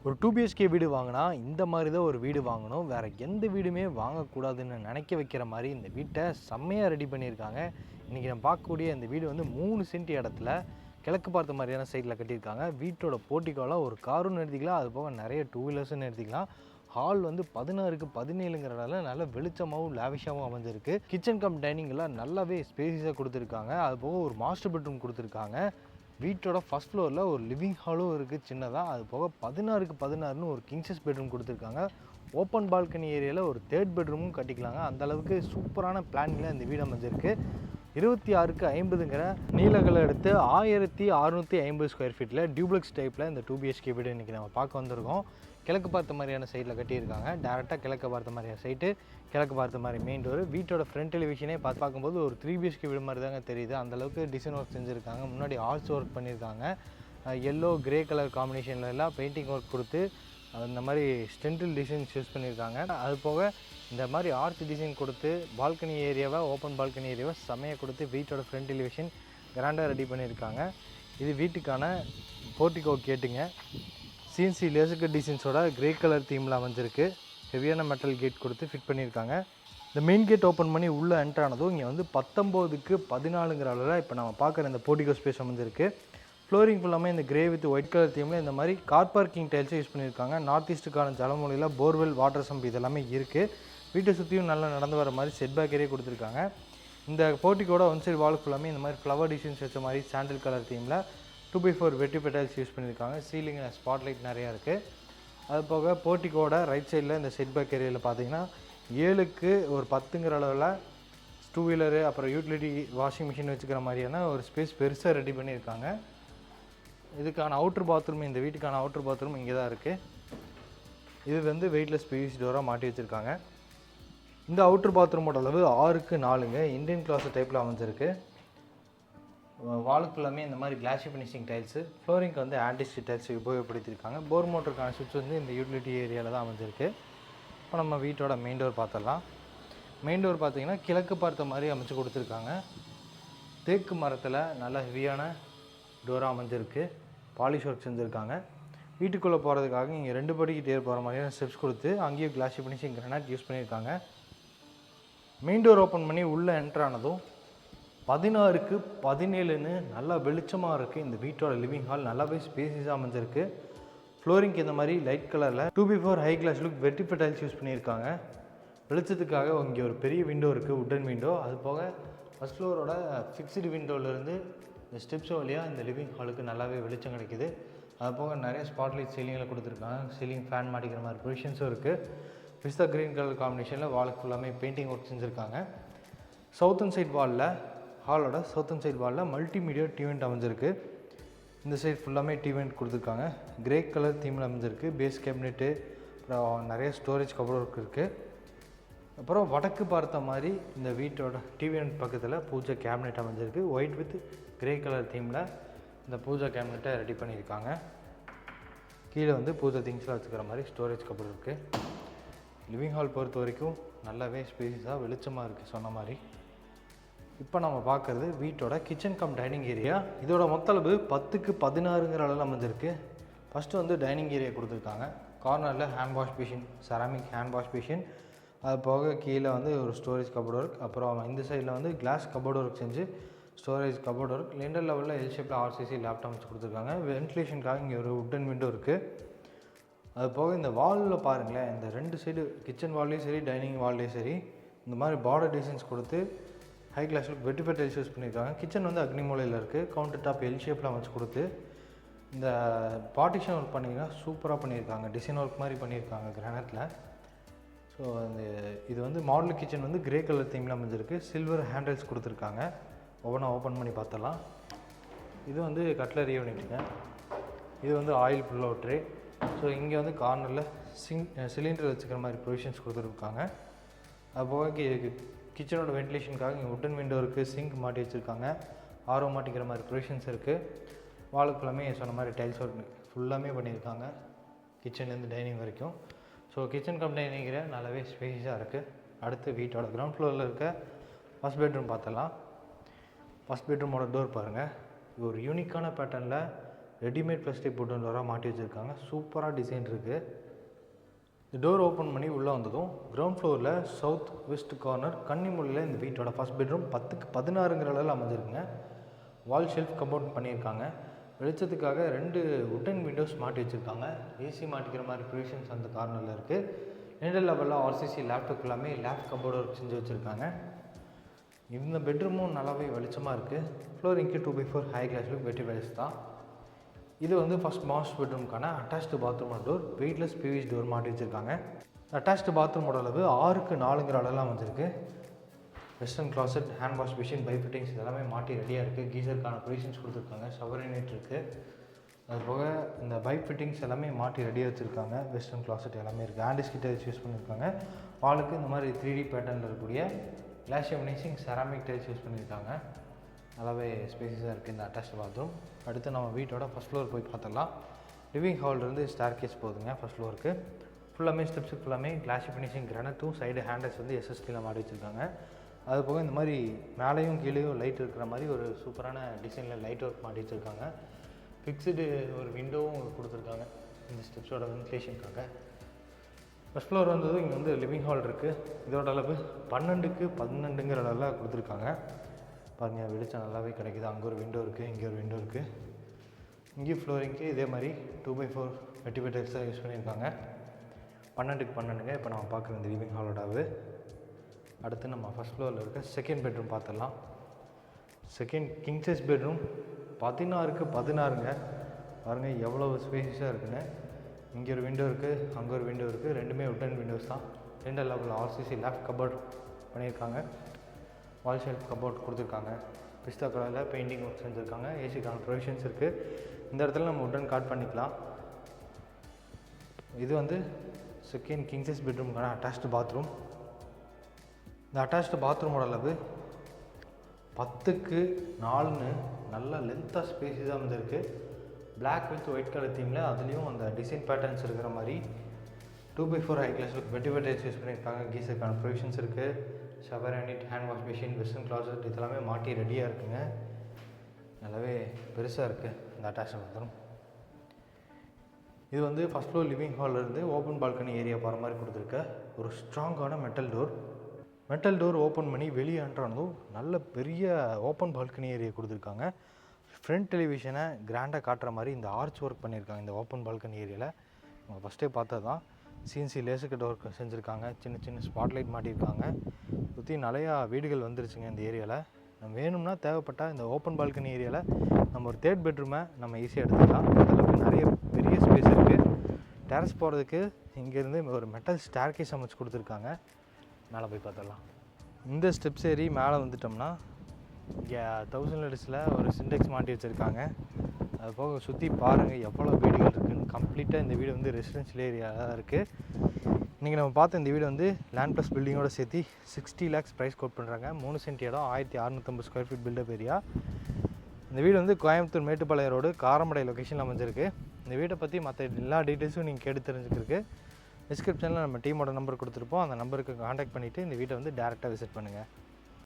ஒரு 2 பிஹெச்கே வீடு வாங்கினா இந்த மாதிரி தான் ஒரு வீடு வாங்கணும். வேறு எந்த வீடுமே வாங்கக்கூடாதுன்னு நினைக்க வைக்கிற மாதிரி இந்த வீட்டை செம்மையாக ரெடி பண்ணியிருக்காங்க. இன்றைக்கி நம்ம பார்க்கக்கூடிய இந்த வீடு வந்து 3 சென்ட் இடத்துல கிழக்கு பார்த்த மாதிரியான சைடில் கட்டியிருக்காங்க. வீட்டோட போர்ட்டிகோவில் ஒரு காரும் நிறுத்திக்கலாம், அது போக நிறைய டூ வீலர்ஸும் நிறுத்திக்கலாம். ஹால் வந்து 16க்கு 17ங்கிறனால நல்ல வெளிச்சமாகவும் லேவிஷாகவும் அமைஞ்சிருக்கு. கிச்சன் கம் டைனிங்கெல்லாம் நல்லாவே ஸ்பேஸிஸாக கொடுத்துருக்காங்க. அது போக ஒரு மாஸ்டர் பெட்ரூம் கொடுத்துருக்காங்க. வீட்டோட ஃபஸ்ட் ஃப்ளோரில் ஒரு லிவிங் ஹாலும் இருக்குது சின்னதாக. அது போக 16க்கு 16ன்னு ஒரு கிங்ஸஸ் பெட்ரூம் கொடுத்துருக்காங்க. ஓப்பன் பால்கனி ஏரியாவில் ஒரு தேர்ட் பெட்ரூமும் கட்டிக்கலாங்க. அந்தளவுக்கு சூப்பரான பிளானிங்கில் இந்த வீடு அமைஞ்சிருக்கு. 26க்கு 50ங்கிற நீளங்களை எடுத்து 1650 ஸ்கொயர் ஃபீட்டில் டியூப்ளெக்ஸ் டைப்பில் இந்த 2 பிஹெச்கே வீடு இன்றைக்கி நம்ம பார்க்க வந்திருக்கோம். கிழக்கு பார்த்த மாதிரியான சைடில் கட்டியிருக்காங்க. டேரெக்டாக கிழக்கு பார்த்த மாதிரியான சைட்டு, கிழக்கு பார்த்த மாதிரி மெயின் டோர். வீட்டோட ஃப்ரண்ட் டெலிவிஷனே பார்க்கும்போது ஒரு 3 பிஹெச்கே வீடு மாதிரி தாங்க தெரியுது. அந்தளவுக்கு டிசைன் ஒர்க் செஞ்சுருக்காங்க. முன்னாடி ஆர்ட்ஸ் ஒர்க் பண்ணியிருக்காங்க. எல்லோ கிரே கலர் காம்பினேஷனில் எல்லாம் பெயிண்டிங் ஒர்க் கொடுத்து அந்த மாதிரி ஸ்டென்டில் டிசைன்ஸ் யூஸ் பண்ணியிருக்காங்க. அது போக இந்த மாதிரி ஆர்ச் டிசைன் கொடுத்து பால்கனி ஏரியாவை, ஓப்பன் பால்கனி ஏரியாவை செமையாக கொடுத்து வீட்டோட ஃப்ரண்ட் டெலிவிஷன் கிராண்டாக ரெடி பண்ணியிருக்காங்க. இது வீட்டுக்கான போர்ட்டிகோ கேட்டுங்க. சிஎன்சி லேசர் டிசைன்ஸோட கிரே கலர் தீமில் அமைஞ்சிருக்கு. ஹெவியான மெட்டல் கேட் கொடுத்து ஃபிட் பண்ணியிருக்காங்க. இந்த மெயின் கேட் ஓப்பன் பண்ணி உள்ளே என்ட்ரு ஆனதும் இங்கே வந்து 19க்கு 14ங்கிற அளவில் இப்போ நம்ம பார்க்குற இந்த போர்ட்டிகோ ஸ்பேஸ் அமைஞ்சிருக்கு. ஃப்ளோரிங் ஃபுல்லாமே இந்த கிரே வித் ஒயிட் கலர் தீமில் இந்த மாதிரி கார் பார்க்கிங் டைல்ஸை யூஸ் பண்ணியிருக்காங்க. நார்த் ஈஸ்ட்டுக்கான ஜலமொழியில் போர்வெல், வாட்டர் சம்ப் இதெல்லாமே இருக்குது. வீட்டை சுற்றியும் நல்லா நடந்து வர மாதிரி செட் பேக் ஏரியா கொடுத்துருக்காங்க. இந்த போர்ட்டிகோட ஒன் சைடு வால் ஃபுல்லாமே இந்த மாதிரி ஃப்ளவர் டிசைன்ஸ் வச்ச மாதிரி சாண்டில் கலர் தீமில் 2x4 வெர்டிகல் டைல்ஸ் யூஸ் பண்ணியிருக்காங்க. சீலிங்கில் ஸ்பாட்லைட் நிறையா இருக்குது. அது போக போர்ட்டிகோட ரைட் சைடில் இந்த செட் பேக் ஏரியாவில் பார்த்தீங்கன்னா 7க்கு ஒரு 10ங்கிற அளவில் டூ வீலரு அப்புறம் யூட்டிலிட்டி வாஷிங் மிஷின் வச்சுக்கிற மாதிரியான ஒரு ஸ்பேஸ் பெருசாக ரெடி பண்ணியிருக்காங்க. இதுக்கான அவுட்ரு பாத்ரூம், இந்த வீட்டுக்கான அவுட்ரு பாத்ரூம் இங்கே தான் இருக்குது. இது வந்து வெயிட்லெஸ் பிவிசி டோராக மாட்டி வச்சுருக்காங்க. இந்த அவுட்ரு பாத்ரூமோட அளவு 6க்கு 4ங்க. இந்தியன் கிளாஸ் டைப்பில் அமைஞ்சிருக்கு. வாலுக்கு எல்லாமே இந்த மாதிரி கிளாஷி ஃபினிஷிங் டைல்ஸு. ஃப்ளோரிங்க்கு வந்து ஆன்டிஸ்டிக் டைல்ஸ் உபயோகப்படுத்தியிருக்காங்க. போர் மோட்டருக்கான சுவிட்ச் வந்து இந்த யூட்டிலிட்டி ஏரியாவில் தான் அமைஞ்சிருக்கு. இப்போ நம்ம வீட்டோட மெயின் டோர் பார்த்துடலாம். மெயின் டோர் பார்த்திங்கன்னா கிழக்கு பார்த்த மாதிரி அமைச்சு கொடுத்துருக்காங்க. தேக்கு மரத்தில் நல்ல ஹெவியான டோராக அமைஞ்சிருக்கு. பாலிஷ் ஒர்க் செஞ்சுருக்காங்க. வீட்டுக்குள்ளே போகிறதுக்காக இங்கே 2 படிக்கு தேர் போகிற மாதிரியான ஸ்டெப்ஸ் கொடுத்து அங்கேயும் கிளாஷி ஃபினிஷிங் கிரானைட் யூஸ் பண்ணியிருக்காங்க. மெயின் டோர் ஓப்பன் பண்ணி உள்ளே என்ட்ரு ஆனதும் 16க்கு 17ன்னு நல்லா வெளிச்சமாக இருக்குது. இந்த வீட்டோட லிவிங் ஹால் நல்லாவே ஸ்பேஸிஸாக அமைஞ்சிருக்கு. ஃப்ளோரிங்க்கு இந்த மாதிரி லைட் கலரில் 2x4 high class look vertical tiles use பண்ணியிருக்காங்க. வெளிச்சத்துக்காக இங்கே ஒரு பெரிய விண்டோ இருக்குது, உட்டன் விண்டோ. அது போக ஃபஸ்ட் ஃப்ளோரோட ஃபிக்ஸ்டு விண்டோவிலேருந்து இந்த ஸ்டெப்ஸ் வழியாக இந்த லிவிங் ஹாலுக்கு நல்லாவே வெளிச்சம் கிடைக்கிது. அது போக நிறைய ஸ்பாட்லைட் சீலிங்கில் கொடுத்துருக்காங்க. சீலிங் ஃபேன் மாட்டிக்கிற மாதிரி ப்ரொவிஷன்ஸும் இருக்குது. பிஸ்தா க்ரீன் கலர் காம்பினேஷனில் வாலுக்கு ஃபுல்லாமே பெயிண்டிங் ஒர்க் செஞ்சுருக்காங்க. சவுத்தன் சைட் வாலில், ஹாலோட சவுத்தன் சைட் வாலில் மல்டிமீடியா டிவெண்ட் அமைஞ்சிருக்கு. இந்த சைட் ஃபுல்லாமே டிவெண்ட் கொடுத்துருக்காங்க. கிரே கலர் தீமில் அமைஞ்சிருக்கு. பேஸ் கேபினெட்டு, அப்புறம் நிறைய ஸ்டோரேஜ் கபோர்ட் ஒர்க் இருக்குது. அப்புறம் வடக்கு பார்த்த மாதிரி இந்த வீட்டோட டிவிஎன் பக்கத்தில் பூஜை கேபினெட் அமைஞ்சிருக்கு. ஒயிட் வித் கிரே கலர் தீமில் இந்த பூஜா கேபினெட்டை ரெடி பண்ணியிருக்காங்க. கீழே வந்து பூஜை திங்ஸ்லாம் வச்சுக்கிற மாதிரி ஸ்டோரேஜ் கபோர்ட் இருக்குது. லிவிங் ஹால் பொறுத்த வரைக்கும் நல்லாவே ஸ்பேஸாக வெளிச்சமாக இருக்குது சொன்ன மாதிரி. இப்போ நம்ம பார்க்குறது வீட்டோட கிச்சன் கம் டைனிங் ஏரியா. இதோட மொத்த அளவு 10க்கு 16ங்கிற அளவில் அமைஞ்சிருக்கு. ஃபஸ்ட்டு வந்து டைனிங் ஏரியா கொடுத்துருக்காங்க. கார்னரில் hand wash basin, ceramic hand wash basin. அது போக கீழே வந்து ஒரு ஸ்டோரேஜ் கபோர்ட் ஒர்க். அப்புறம் இந்த சைடில் வந்து கிளாஸ் கபோர்ட் ஒர்க் செஞ்சு ஸ்டோரேஜ் கபோர்ட் ஒர்க். லிண்டர் லெவலில் எல் ஷேப்பில் ஆர்சிசி லேப்டாப் வச்சு கொடுத்துருக்காங்க. வென்டிலேஷனுக்காக இங்கே ஒரு உட்டன் விண்டோ இருக்குது. அது போக இந்த வாலில் பாருங்களேன், இந்த 2 சைடு கிச்சன் வால்லையும் சரி டைனிங் வால்லையும் சரி இந்த மாதிரி பார்டர் டிசைன்ஸ் கொடுத்து high class vertical tiles use பண்ணியிருக்காங்க. கிச்சன் வந்து அக்னி மூலையில் இருக்குது. கவுண்டர் டாப் எல் ஷேப்பில் அமைச்சு கொடுத்து இந்த பார்ட்டிஷன் ஒர்க் பண்ணிங்கன்னா சூப்பராக பண்ணியிருக்காங்க. டிசைன் ஒர்க் மாதிரி பண்ணியிருக்காங்க கிரானைட்டில். ஸோ இது வந்து மாடல் கிச்சன் வந்து கிரே கலர் தீமில் அமைஞ்சிருக்கு. சில்வர் ஹேண்டில்ஸ் கொடுத்துருக்காங்க. ஒவ்வொன்றா ஓப்பன் பண்ணி பார்த்தலாம். இது வந்து கட்லரி யூனிட்டுங்க. இது வந்து oil pull out tray. So இங்கே வந்து கார்னரில் சிலிண்டர் வச்சுக்கிற மாதிரி ப்ரொவிஷன்ஸ் கொடுத்துருக்காங்க. அதுபோக கிச்சனோட வென்டிலேஷனுக்காக இங்கே உட்டன் விண்டோ இருக்குது. சிங்க் மாட்டி வச்சுருக்காங்க. ஆரோ மாட்டிக்கிற மாதிரி ப்ரொவிஷன்ஸ் இருக்குது. வாலுக்கு ஃபுல்லாமே சொன்ன மாதிரி டைல்ஸ் ஒர்க் ஃபுல்லாமே பண்ணியிருக்காங்க கிச்சன்லேருந்து டைனிங் வரைக்கும். ஸோ கிச்சன் கம் டைனிங்கிற நல்லாவே ஸ்பேஸாக இருக்குது. அடுத்து வீட்டோட கிரவுண்ட் ஃப்ளோரில் இருக்க ஃபஸ்ட் பெட்ரூம் பார்த்தலாம். ஃபஸ்ட் பெட்ரூமோட டோர் பாருங்கள். இது ஒரு யூனிக்கான பேட்டர்னில் ரெடிமேட் பிளாஸ்டிக் வுடன் டோராக மாட்டி வச்சுருக்காங்க. சூப்பராக டிசைன் இருக்குது. இந்த டோர் ஓப்பன் பண்ணி உள்ளே வந்ததும் கிரவுண்ட் ஃப்ளோரில் சவுத் வெஸ்ட் கார்னர் கன்னிமூலையில் இந்த வீட்டோட ஃபஸ்ட் பெட்ரூம் 10க்கு 16ங்கிற அளவில் அமைஞ்சிருக்குங்க. வால் ஷெல்ஃப் கபோர்ட் பண்ணியிருக்காங்க. வெளிச்சத்துக்காக 2 வுட்டன் விண்டோஸ் மாட்டி வச்சுருக்காங்க. ஏசி மாட்டிக்கிற மாதிரி ப்ரொவிஷன்ஸ் அந்த கார்னரில் இருக்குது. 2 லெவலில் ஆர்சிசி லேப்டாப் எல்லாமே லேப் கபோர்டு ஒர்க் செஞ்சு வச்சுருக்காங்க. இந்த பெட்ரூமும் நல்லாவே வெளிச்சமாக இருக்குது. ஃப்ளோரிங்க்கு 2x4 ஹை கிளாஸ் லுக் வெட்டி வேல்ஸ் தான். இது வந்து ஃபஸ்ட் மாஸ்டர் பெட்ரூமுக்கான attached bathroom door. Weightless PVC door மாட்டி வச்சுருக்காங்க. அட்டாச்டு பாத்ரூமோட அளவு 6க்கு 4ங்கிற அளவில் அமைஞ்சிருக்கு. Western closet, hand wash machine, பை ஃபிட்டிங்ஸ் இதெல்லாமே மாட்டி ரெடியாக இருக்குது. கீசருக்கான ப்ரொவிஷன்ஸ் கொடுத்துருக்காங்க. ஷவர் யூனிட் இருக்குது. அதுபோக இந்த பை ஃபிட்டிங்ஸ் எல்லாமே மாட்டி ரெடியாக வச்சுருக்காங்க. வெஸ்டர்ன் கிளாசட் எல்லாமே இருக்குது. ஆண்டிஸ்கிட்ட யூஸ் பண்ணியிருக்காங்க. வாலுக்கு இந்த மாதிரி 3D பேட்டர்னில் இருக்கக்கூடிய glass finishing ceramic tiles use பண்ணியிருக்காங்க. நல்லாவே ஸ்பேஸஸாக இருக்குது இந்த அட்டாச்டு பாத்ரூம். அடுத்து நம்ம வீட்டோட ஃபஸ்ட் ஃப்ளோர் போய் பார்த்துடலாம். லிவிங் ஹால்லேருந்து ஸ்டார் கேஸ் போகுதுங்க ஃபஸ்ட் ஃப்ளோருக்கு. ஃபுல்லாமே ஸ்டெப்ஸுக்கு ஃபுல்லாமே கிளாஸ் ஃபினிஷிங் கிரானைட்டும் சைடு ஹேண்டல்ஸ் வந்து எஸ்எஸ்டியில் மாட்டி வச்சுருக்காங்க. அது போக இந்த மாதிரி மேலேயும் கீழேயும் லைட் இருக்கிற மாதிரி ஒரு சூப்பரான டிசைனில் லைட் ஒர்க் மாட்டி வச்சுருக்காங்க. ஃபிக்ஸ்டு ஒரு விண்டோவும் கொடுத்துருக்காங்க இந்த ஸ்டெப்ஸோட வென்டிலேஷனுக்காக. ஃபஸ்ட் ஃப்ளோர் வந்தது இங்கே வந்து லிவிங் ஹால் இருக்குது. இதோட அளவு 12க்கு 12ங்கிற அளவில் கொடுத்துருக்காங்க. பாருங்கள், வெளிச்சம் நல்லாவே கிடைக்குது. அங்கே ஒரு விண்டோ இருக்குது, இங்கே ஒரு விண்டோ இருக்குது. இங்கேயும் ஃப்ளோரிங்க்கு இதே மாதிரி 2x4 வெட்டிஃபை டைல்ஸ் தான் யூஸ் பண்ணியிருக்காங்க. 12க்கு 12ங்க இப்போ நம்ம பார்க்குற இந்த லிவிங் ஹாலோட அளவு. அடுத்து நம்ம ஃபஸ்ட் ஃப்ளோரில் இருக்க செகண்ட் பெட்ரூம் பார்த்துடலாம். செகண்ட் கிங் சைஸ் பெட்ரூம் 16க்கு 16ங்க. பாருங்கள் எவ்வளோ ஸ்பேஸஸாக இருக்குன்னு. இங்கே ஒரு விண்டோ இருக்குது, அங்கே ஒரு விண்டோ இருக்குது. ரெண்டுமே வுட்டன் விண்டோஸ் தான். 2 லெவலில் ஆர்சிசி லேப் கபோர்ட் பண்ணியிருக்காங்க. வால் ஷெல்ஃப் கபோர்ட் கொடுத்துருக்காங்க. பிஸ்தா கலரில் பெயிண்டிங் ஒர்க் செஞ்சுருக்காங்க. ஏசிக்கான ப்ரொவிஷன்ஸ் இருக்குது. இந்த இடத்துல நம்ம வுட்டன் காட் பண்ணிக்கலாம். இது வந்து செகண்ட் கிங் சைஸ் பெட்ரூமுக்கான அட்டாச்டு பாத்ரூம். இந்த அட்டாச்டு பாத்ரூமோட அளவு 10க்கு 4ன்னு நல்ல லென்த்தாக ஸ்பேஸஸாக வந்துருக்கு. பிளாக் வித் ஒயிட் கலர் தீமில் அதுலேயும் அந்த டிசைன் பேட்டர்ன்ஸ் இருக்கிற மாதிரி 2x4 ஹை கிளாஸ் வெட்டிஃபை டைல்ஸ் யூஸ் பண்ணியிருக்காங்க. கீசருக்கான ப்ரொவிஷன்ஸ் இருக்குது. Shower unit, hand wash machine, western closet இதெல்லாமே மாட்டி ரெடியாக இருக்குங்க. நல்லாவே பெருசாக இருக்குது இந்த அட்டாச் பாத்ரூம். இது வந்து ஃபஸ்ட் ஃப்ளோர் லிவிங் ஹால்லேருந்து ஓப்பன் பால்கனி ஏரியா போகிற மாதிரி கொடுத்துருக்க ஒரு ஸ்ட்ராங்கான metal door. Metal door open பண்ணி வெளியே என்ட்ரானதும் நல்ல பெரிய ஓப்பன் பால்கனி ஏரியா கொடுத்துருக்காங்க. ஃப்ரண்ட் டெலிவிஷனை கிராண்டாக காட்டுற மாதிரி இந்த ஆர்ச் ஒர்க் பண்ணியிருக்காங்க இந்த ஓப்பன் பால்கனி ஏரியாவில். அவங்க ஃபஸ்ட்டே பார்த்தது தான். சிஎன்சி லேசர் கட் ஒர்க் செஞ்சுருக்காங்க. சின்ன சின்ன ஸ்பாட்லைட் மாட்டியிருக்காங்க. சுற்றி நிறையா வீடுகள் வந்துருச்சுங்க இந்த ஏரியாவில். நம்ம வேணும்னா தேவைப்பட்டால் இந்த ஓப்பன் பால்கனி ஏரியாவில் நம்ம ஒரு 3rd பெட்ரூமை நம்ம ஈஸியாக எடுத்துக்கலாம். அந்தளவுக்கு நிறைய பெரிய ஸ்பேஸ் இருக்குது. டெரஸ் போகிறதுக்கு இங்கேருந்து ஒரு மெட்டல் ஸ்டேர் கேஸ் அமைச்சு கொடுத்துருக்காங்க. மேலே போய் பார்த்துடலாம். இந்த ஸ்டெப்ஸ் ஏறி மேலே வந்துட்டோம்னா இங்கே 1000 லிட்டர்ஸில் ஒரு சிண்டெக்ஸ் மாட்டி வச்சுருக்காங்க. அது போக சுற்றி பாருங்கள் எவ்வளோ வீடுகள் இருக்குதுன்னு. கம்ப்ளீட்டாக இந்த வீடு வந்து ரெசிடென்ஷியல் ஏரியாவில் தான் இருக்குது. இன்றைக்கி நம்ம பார்த்த இந்த வீடு வந்து லேண்ட் ப்ளஸ் பில்டிங்கோட சேர்த்து 60 lakhs ப்ரைஸ் கோட் பண்ணுறாங்க. 3 சென்ட் இடம், 1650 ஸ்கொயர் ஃபீட் பில்டப் ஏரியா. இந்த வீடு வந்து கோயம்புத்தூர் மேட்டுப்பாளையம் ரோடு காரமடை லொக்கேஷனில் அமைஞ்சிருக்கு. இந்த வீட்டை பற்றி மற்ற எல்லா டீட்டெயில்ஸும் நீங்கள் கேட்டு தெரிஞ்சுக்கிறதுக்கு டிஸ்கிரிப்ஷனில் நம்ம டீமோட நம்பர் கொடுத்துருப்போம். அந்த நம்பருக்கு காண்டாக்ட் பண்ணிவிட்டு இந்த வீட்டை வந்து டேரெக்டாக விசிட் பண்ணுங்கள்.